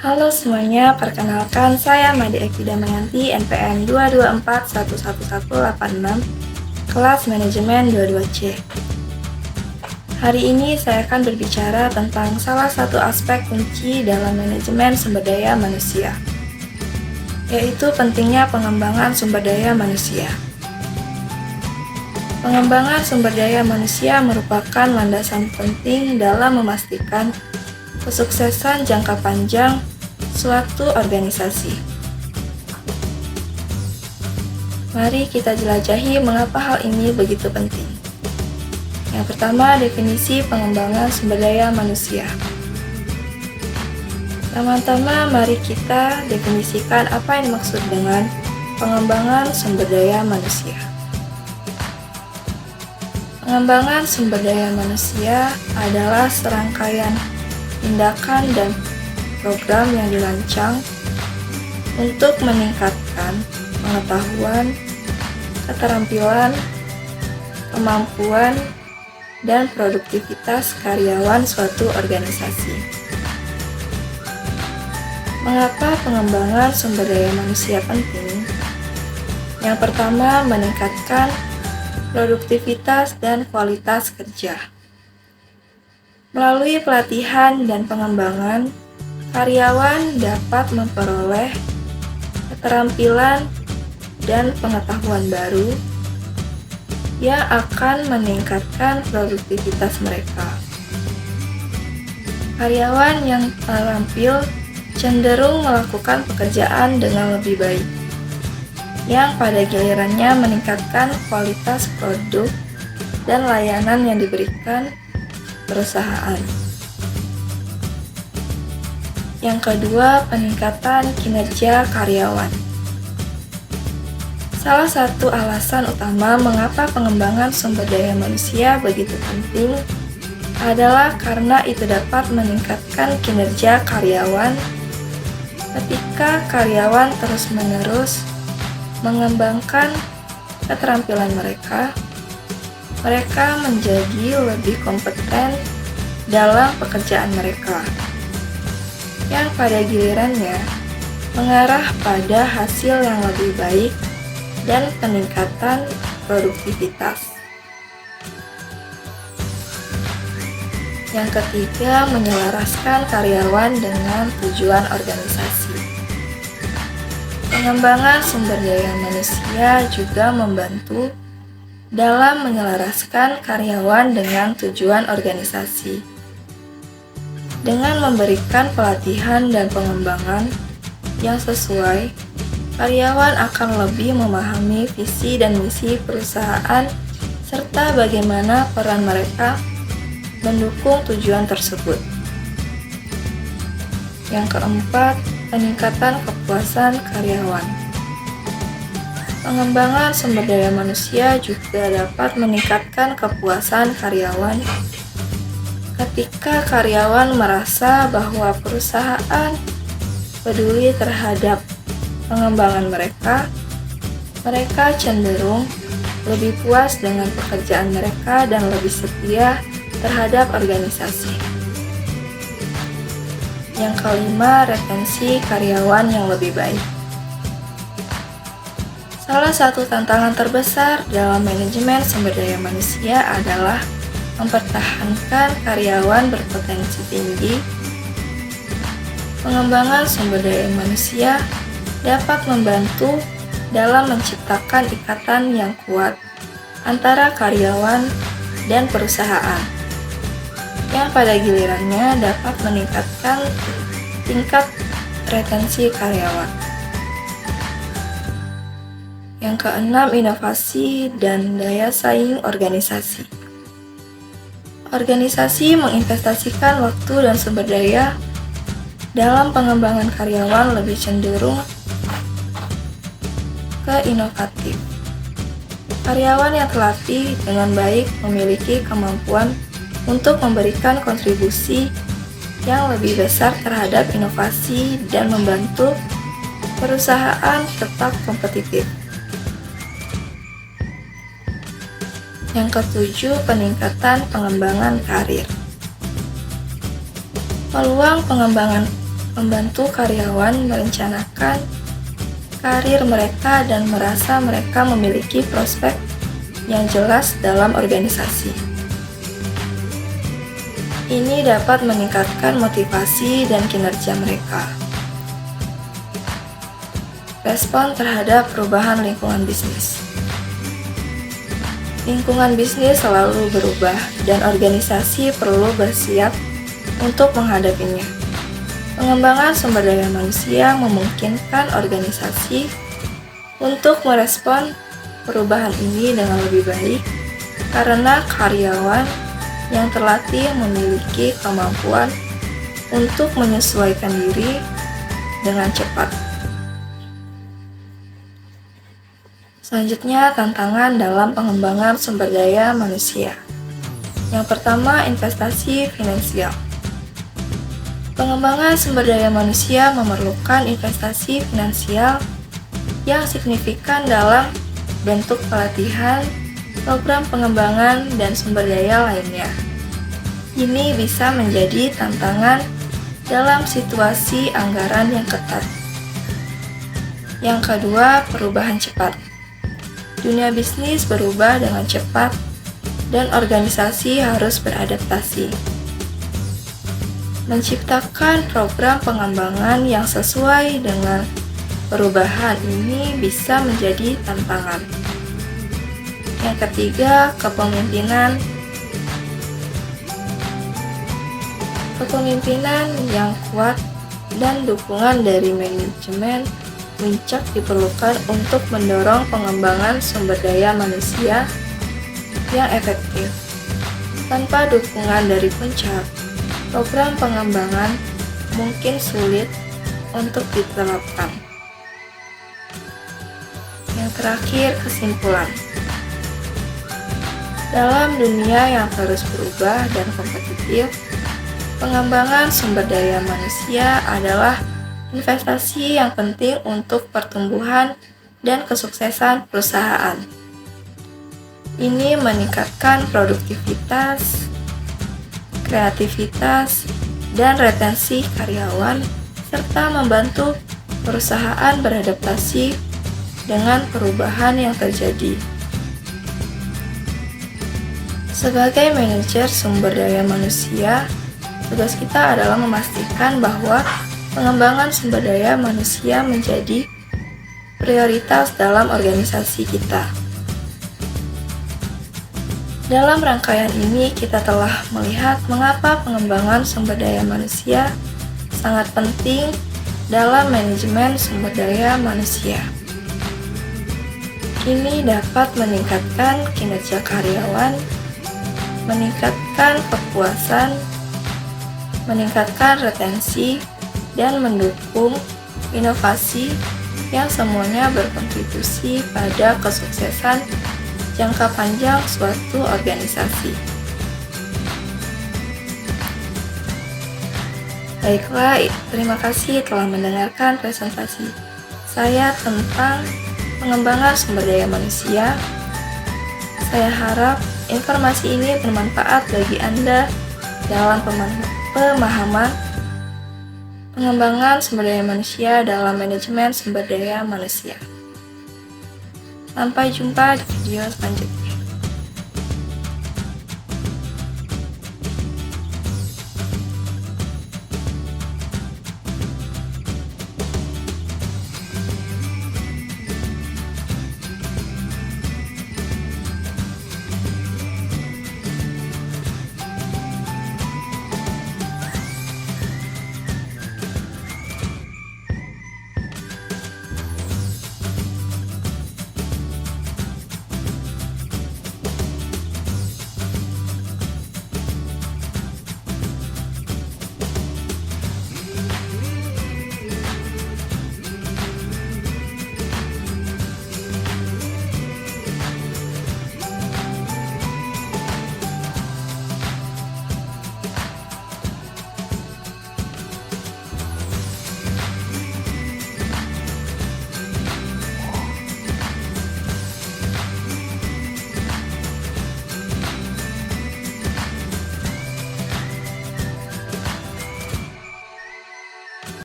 Halo semuanya, perkenalkan saya Made Eki Damayanti, NPM 224111186, kelas manajemen 22C. Hari ini saya akan berbicara tentang salah satu aspek kunci dalam manajemen sumber daya manusia, yaitu pentingnya pengembangan sumber daya manusia. Pengembangan sumber daya manusia merupakan landasan penting dalam memastikan kesuksesan jangka panjang suatu organisasi. Mari kita jelajahi mengapa hal ini begitu penting. Yang pertama, definisi pengembangan sumber daya manusia. Pertama-tama, mari kita definisikan apa yang dimaksud dengan pengembangan sumber daya manusia. Pengembangan sumber daya manusia adalah serangkaian tindakan dan program yang dirancang untuk meningkatkan pengetahuan, keterampilan, kemampuan, dan produktivitas karyawan suatu organisasi. Mengapa pengembangan sumber daya manusia penting? Yang pertama, meningkatkan produktivitas dan kualitas kerja. Melalui pelatihan dan pengembangan, karyawan dapat memperoleh keterampilan dan pengetahuan baru yang akan meningkatkan produktivitas mereka. Karyawan yang terampil cenderung melakukan pekerjaan dengan lebih baik, yang pada gilirannya meningkatkan kualitas produk dan layanan yang diberikan perusahaan. Yang kedua, peningkatan kinerja karyawan. Salah satu alasan utama mengapa pengembangan sumber daya manusia begitu penting adalah karena itu dapat meningkatkan kinerja karyawan. Ketika karyawan terus-menerus mengembangkan keterampilan mereka menjadi lebih kompeten dalam pekerjaan mereka, yang pada gilirannya mengarah pada hasil yang lebih baik dan peningkatan produktivitas. Yang ketiga, menyelaraskan karyawan dengan tujuan organisasi. Pengembangan sumber daya manusia juga membantu dalam menyelaraskan karyawan dengan tujuan organisasi. Dengan memberikan pelatihan dan pengembangan yang sesuai, karyawan akan lebih memahami visi dan misi perusahaan serta bagaimana peran mereka mendukung tujuan tersebut. Yang keempat, peningkatan kepuasan karyawan. Pengembangan sumber daya manusia juga dapat meningkatkan kepuasan karyawan. Ketika karyawan merasa bahwa perusahaan peduli terhadap pengembangan mereka cenderung lebih puas dengan pekerjaan mereka dan lebih setia terhadap organisasi. Yang kelima, retensi karyawan yang lebih baik. Salah satu tantangan terbesar dalam manajemen sumber daya manusia adalah mempertahankan karyawan berpotensi tinggi. Pengembangan sumber daya manusia dapat membantu dalam menciptakan ikatan yang kuat antara karyawan dan perusahaan, yang pada gilirannya dapat meningkatkan tingkat retensi karyawan. Yang keenam, inovasi dan daya saing organisasi. Organisasi menginvestasikan waktu dan sumber daya dalam pengembangan karyawan lebih cenderung ke inovatif. Karyawan yang terlatih dengan baik memiliki kemampuan untuk memberikan kontribusi yang lebih besar terhadap inovasi dan membantu perusahaan tetap kompetitif. Yang ketujuh, peningkatan pengembangan karir. Peluang pengembangan membantu karyawan merencanakan karir mereka dan merasa mereka memiliki prospek yang jelas dalam organisasi. Ini dapat meningkatkan motivasi dan kinerja mereka. Respon terhadap perubahan lingkungan bisnis. Lingkungan bisnis selalu berubah dan organisasi perlu bersiap untuk menghadapinya. Pengembangan sumber daya manusia memungkinkan organisasi untuk merespon perubahan ini dengan lebih baik karena karyawan yang terlatih memiliki kemampuan untuk menyesuaikan diri dengan cepat. Selanjutnya, tantangan dalam pengembangan sumber daya manusia. Yang pertama, investasi finansial. Pengembangan sumber daya manusia memerlukan investasi finansial yang signifikan dalam bentuk pelatihan, program pengembangan, dan sumber daya lainnya. Ini bisa menjadi tantangan dalam situasi anggaran yang ketat. Yang kedua, perubahan cepat. Dunia bisnis berubah dengan cepat dan organisasi harus beradaptasi. Menciptakan program pengembangan yang sesuai dengan perubahan ini bisa menjadi tantangan. Yang ketiga, kepemimpinan. Kepemimpinan yang kuat dan dukungan dari manajemen puncak diperlukan untuk mendorong pengembangan sumber daya manusia yang efektif. Tanpa dukungan dari puncak, program pengembangan mungkin sulit untuk diterapkan. Yang terakhir, kesimpulan. Dalam dunia yang terus berubah dan kompetitif, pengembangan sumber daya manusia adalah investasi yang penting untuk pertumbuhan dan kesuksesan perusahaan. Ini meningkatkan produktivitas, kreativitas, dan retensi karyawan, serta membantu perusahaan beradaptasi dengan perubahan yang terjadi. Sebagai manajer sumber daya manusia, tugas kita adalah memastikan bahwa pengembangan sumber daya manusia menjadi prioritas dalam organisasi kita. Dalam rangkaian ini, kita telah melihat mengapa pengembangan sumber daya manusia sangat penting dalam manajemen sumber daya manusia. Ini dapat meningkatkan kinerja karyawan, meningkatkan kepuasan, meningkatkan retensi, dan mendukung inovasi yang semuanya berkontribusi pada kesuksesan jangka panjang suatu organisasi. Baiklah, terima kasih telah mendengarkan presentasi saya tentang pengembangan sumber daya manusia. Saya harap informasi ini bermanfaat bagi Anda dalam pemahaman pengembangan sumber daya manusia dalam manajemen sumber daya manusia. Sampai jumpa di video selanjutnya.